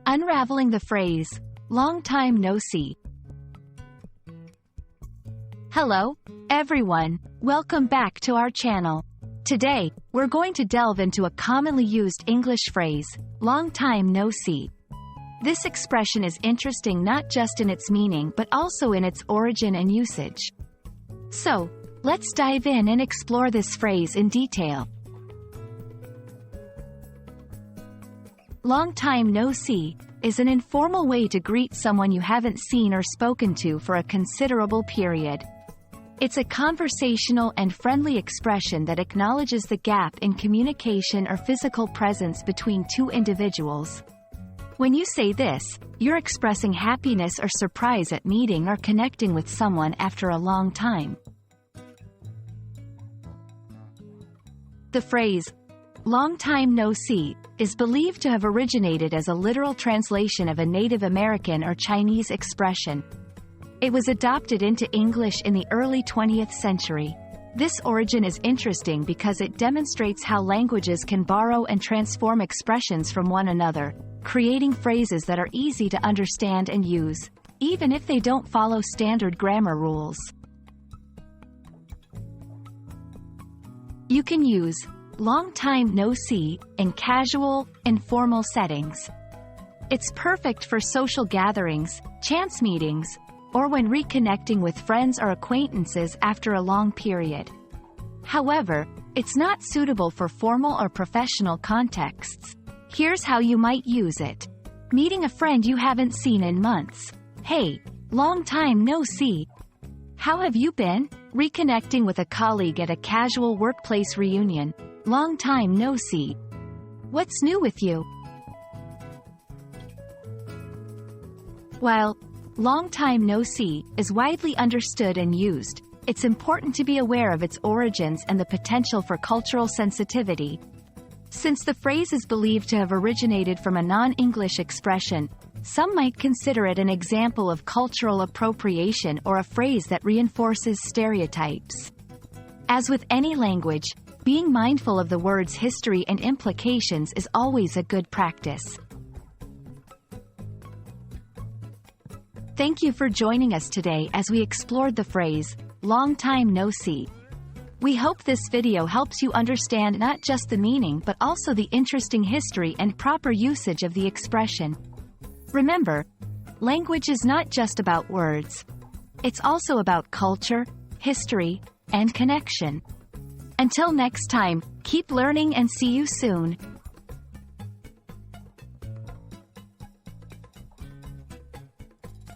Unraveling the phrase, long time no see. Hello, everyone. Welcome back to our channel. Today, we're going to delve into a commonly used English phrase, long time no see. This expression is interesting not just in its meaning but also in its origin and usage. So, let's dive in and explore this phrase in detail. Long time no see is an informal way to greet someone you haven't seen or spoken to for a considerable period. It's a conversational and friendly expression that acknowledges the gap in communication or physical presence between two individuals. When you say this, you're expressing happiness or surprise at meeting or connecting with someone after a long time. The phrase, long time no see, is believed to have originated as a literal translation of a Native American or Chinese expression. It was adopted into English in the early 20th century. This origin is interesting because it demonstrates how languages can borrow and transform expressions from one another, creating phrases that are easy to understand and use, even if they don't follow standard grammar rules. You can use long time no see in casual, informal settings. It's perfect for social gatherings, chance meetings, or when reconnecting with friends or acquaintances after a long period. However, it's not suitable for formal or professional contexts. Here's how you might use it. Meeting a friend you haven't seen in months. Hey, long time no see. How have you been? Reconnecting with a colleague at a casual workplace reunion. Long time no see. What's new with you? While long time no see is widely understood and used, it's important to be aware of its origins and the potential for cultural sensitivity. Since the phrase is believed to have originated from a non-English expression, some might consider it an example of cultural appropriation or a phrase that reinforces stereotypes. As with any language, being mindful of the word's history and implications is always a good practice. Thank you for joining us today as we explored the phrase, long time no see. We hope this video helps you understand not just the meaning but also the interesting history and proper usage of the expression. Remember, language is not just about words. It's also about culture, history, and connection. Until next time, keep learning and see you soon.